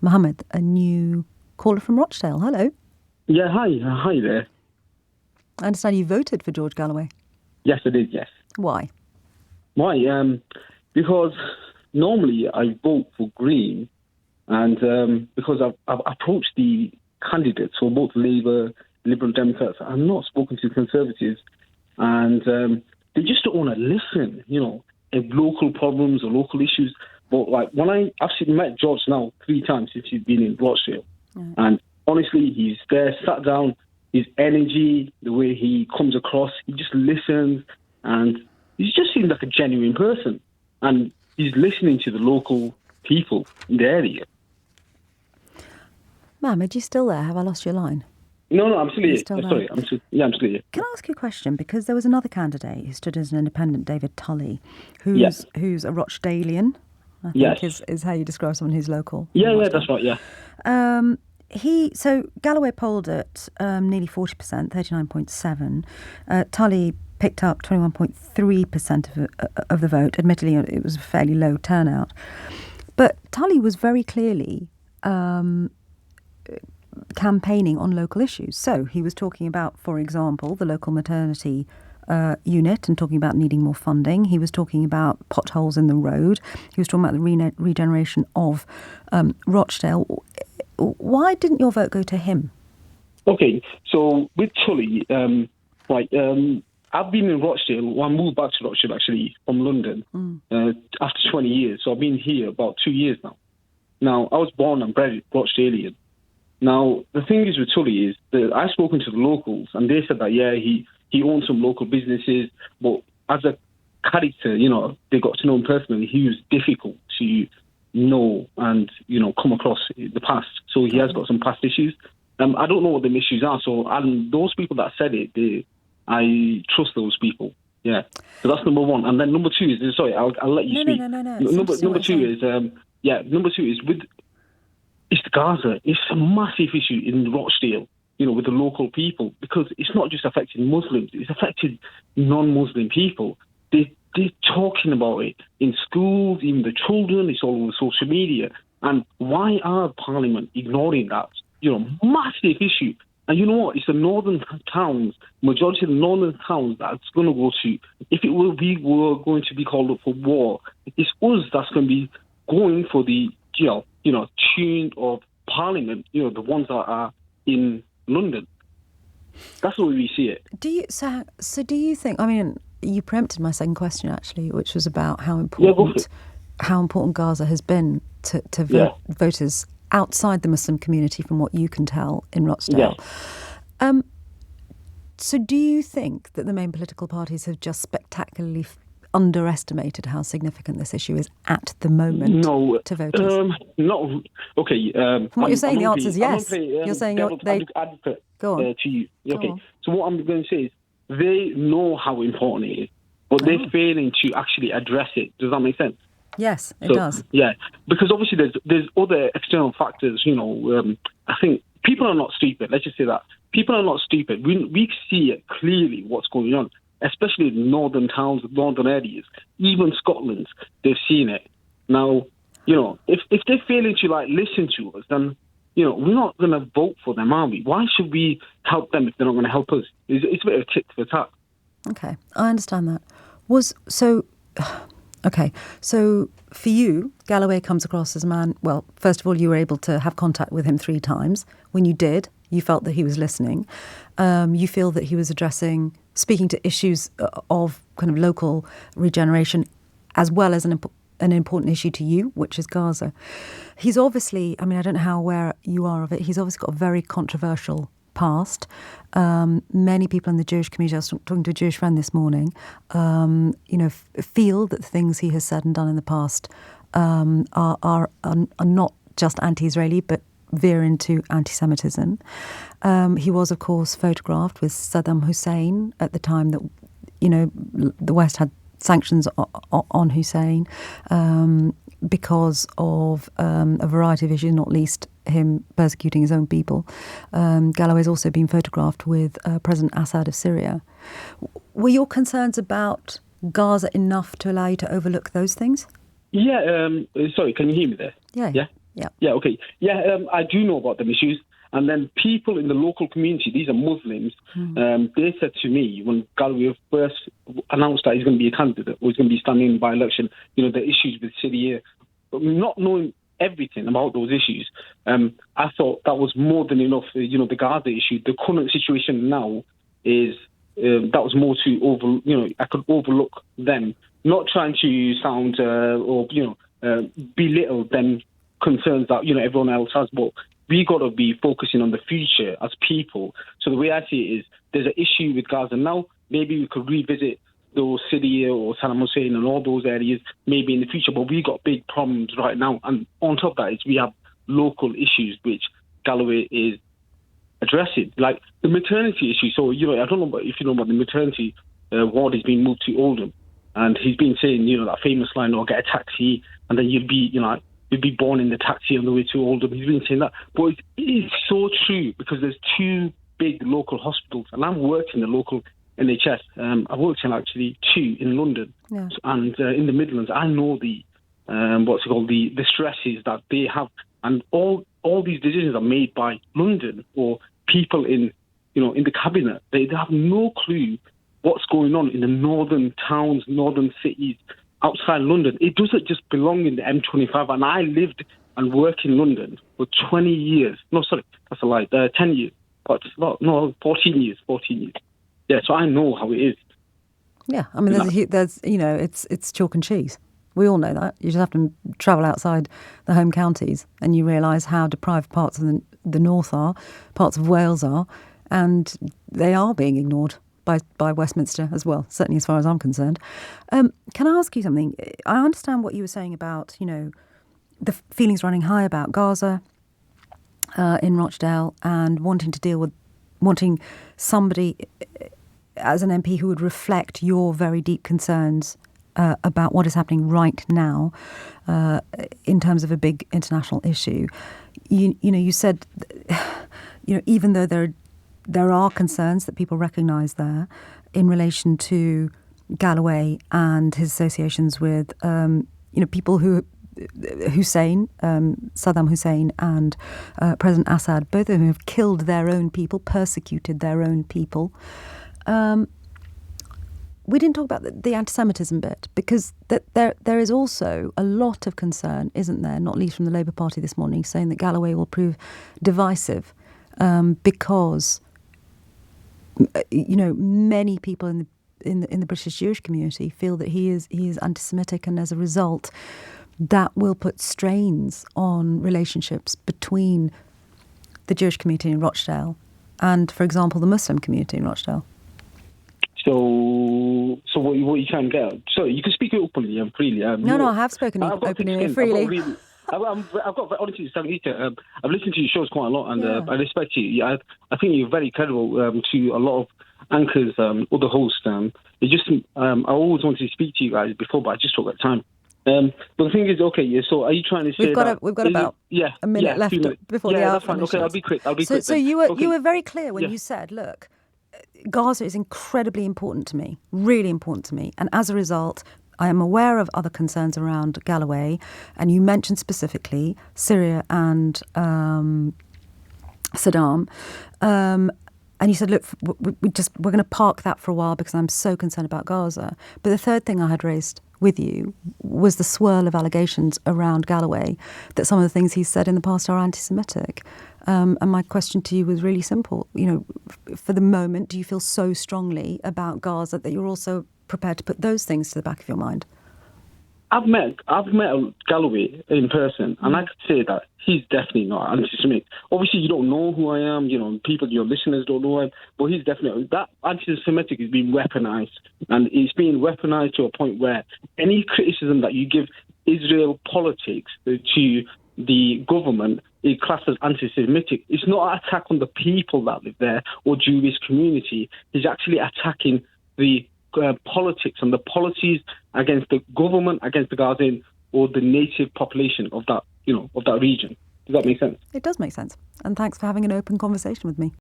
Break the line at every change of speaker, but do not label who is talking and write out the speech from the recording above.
Mohammed, a new caller from Rochdale. Hello.
Yeah, hi there.
I understand you voted for George Galloway.
Yes, I did, yes.
Why?
Why? Because normally I vote for Green, and because I've approached the candidates for both Labour, Liberal Democrats. I've not spoken to Conservatives, and they just don't want to listen, of local problems or local issues. But like when I actually met George now 3 times since he's been in Rochdale, and honestly, he's there, sat down, his energy, the way he comes across, he just listens, and he just seems like a genuine person. And he's listening to the local people in the area.
Mohammed, you still there? Have I lost your line?
No, I'm still here.
Still
Sorry, I'm still here.
Can I ask you a question? Because there was another candidate who stood as an independent, David Tully, who's a Rochdalian, I think is how you describe someone who's local.
Yeah, that's right, yeah.
So Galloway polled at nearly 40%, 39.7%. Tully picked up 21.3% of the vote. Admittedly, it was a fairly low turnout. But Tully was very clearly campaigning on local issues. So he was talking about, for example, the local maternity unit and talking about needing more funding. He was talking about potholes in the road. He was talking about the regeneration of Rochdale. Why didn't your vote go to him?
Okay, so with Tully, I've been in Rochdale. Well, I moved back to Rochdale, actually, from London after 20 years. So I've been here about 2 years now. Now, I was born and bred Rochdalian. Now, the thing is with Tully is that I've spoken to the locals, and they said that, he owns some local businesses, but as a character, they got to know him personally. He was difficult to know and, come across in the past. So he has got some past issues. I don't know what the issues are. So those people that said it, I trust those people. Yeah. So that's number one. And then number two is, sorry, I'll let you speak.
No.
Number two is with it's Gaza. It's a massive issue in Rochdale, with the local people, because it's not just affecting Muslims, it's affecting non-Muslim people. They're talking about it in schools, even the children, it's all over social media. And why are Parliament ignoring that? Massive issue. And you know what? It's the northern towns, majority of the northern towns that's going to go to, if we were going to be called up for war, it's us that's going to be going for the, tune of Parliament, the ones that are in London. That's the way we see it.
Do you think, you preempted my second question, actually, which was about how important Gaza has been to voters outside the Muslim community, from what you can tell in Rochdale. Yeah. So do you think that the main political parties have just spectacularly underestimated how significant this issue is at the moment to voters?
No. Okay.
From what you're saying, the answer is yes. You're saying
advocate
go on.
To you. Okay.
On.
So what I'm going to say is they know how important it is, but they're failing to actually address it. Does that make sense?
Yes, it does.
Yeah, because obviously there's other external factors. I think people are not stupid. Let's just say that people are not stupid. We see it clearly what's going on, especially in northern towns, northern areas, even Scotland. They've seen it. Now, if they're failing to listen to us, then we're not going to vote for them, are we? Why should we help them if they're not going to help us? It's a bit of a tit for tat.
Okay, I understand that. Okay, so for you, Galloway comes across as a man, well, first of all, you were able to have contact with him 3 times. When you did, you felt that he was listening. You feel that he was speaking to issues of kind of local regeneration, as well as an important issue to you, which is Gaza. He's obviously, I don't know how aware you are of it, he's obviously got a very controversial past. Many people in the Jewish community, I was talking to a Jewish friend this morning, feel that the things he has said and done in the past are not just anti-Israeli, but veer into anti-Semitism. He was, of course, photographed with Saddam Hussein at the time that, the West had sanctions on Hussein because of a variety of issues, not least him persecuting his own people. Galloway's also been photographed with President Assad of Syria. Were your concerns about Gaza enough to allow you to overlook those things?
Yeah. Sorry, can you hear me there?
Yeah. Yeah.
Yeah, okay. Yeah, I do know about them issues. And then people in the local community, these are Muslims, they said to me when Galloway first announced that he's going to be a candidate or he's going to be standing in the by-election, the issues with Syria, but not knowing everything about those issues, I thought that was more than enough. The Gaza issue, the current situation now is, that was more to I could overlook them, not trying to sound belittle them concerns that everyone else has, but we got to be focusing on the future as people. So the way I see it is, there's an issue with Gaza now. Maybe we could revisit those Syria or Saddam Hussein and all those areas maybe in the future, but we got big problems right now. And on top of that is we have local issues which Galloway is addressing, like the maternity issue. So I don't know if you know about the maternity ward is being moved to Oldham, and he's been saying that famous line, "Or get a taxi, and then you'd be born in the taxi on the way to Oldham." He's been saying that. But it is so true, because there's two big local hospitals, and I've worked in the local NHS. I've worked in actually two in London, and in the Midlands. I know the the stresses that they have, and all these decisions are made by London or people in the cabinet. They have no clue what's going on in the northern towns, northern cities outside London. It doesn't just belong in the M25. And I lived and worked in London for 20 years. No, sorry, that's a lie. 10 years. But no, 14 years. 14 years. Yeah, so I know how it is.
Yeah, I mean, there's it's chalk and cheese. We all know that. You just have to travel outside the home counties and you realise how deprived parts of the north are, parts of Wales are, and they are being ignored by Westminster as well, certainly as far as I'm concerned. Can I ask you something? I understand what you were saying about, the feelings running high about Gaza in Rochdale and wanting somebody as an MP who would reflect your very deep concerns about what is happening right now in terms of a big international issue. You said, even though there are concerns that people recognise there in relation to Galloway and his associations with, people who Hussein, Saddam Hussein and President Assad, both of whom have killed their own people, persecuted their own people. We didn't talk about the anti-Semitism bit, because there is also a lot of concern, isn't there, not least from the Labour Party this morning, saying that Galloway will prove divisive because many people in the British Jewish community feel that he is anti-Semitic, and as a result, that will put strains on relationships between the Jewish community in Rochdale and, for example, the Muslim community in Rochdale.
So what you trying to get? So you can speak openly and freely.
No, I have spoken openly and freely.
I've got honestly, Sangita, I've listened to your shows quite a lot, and I respect you. Yeah, I think you're very credible to a lot of anchors, other hosts. It's just I always wanted to speak to you guys before, but I just took that time. But the thing is, so are you trying to say
we've got about a minute left before the hour
that's fine. Okay, I'll be quick.
So you were very clear when you said, look, Gaza is incredibly important to me, really important to me, and as a result, I am aware of other concerns around Galloway, and you mentioned specifically Syria and Saddam. And you said, look, we're going to park that for a while because I'm so concerned about Gaza. But the third thing I had raised with you was the swirl of allegations around Galloway, that some of the things he's said in the past are anti-Semitic. And my question to you was really simple. For the moment, do you feel so strongly about Gaza that you're also prepared to put those things to the back of your mind?
I've met Galloway in person, and I could say that he's definitely not anti-Semitic. Obviously, you don't know who I am. People, your listeners don't know him, but he's definitely, that anti-Semitic is being weaponized, and it's being weaponized to a point where any criticism that you give Israel politics to the government is classed as anti-Semitic. It's not an attack on the people that live there or Jewish community. It's actually attacking the politics and the policies against the government, against the Gazan or the native population of that, of that region. Does that make sense?
It does make sense. And thanks for having an open conversation with me.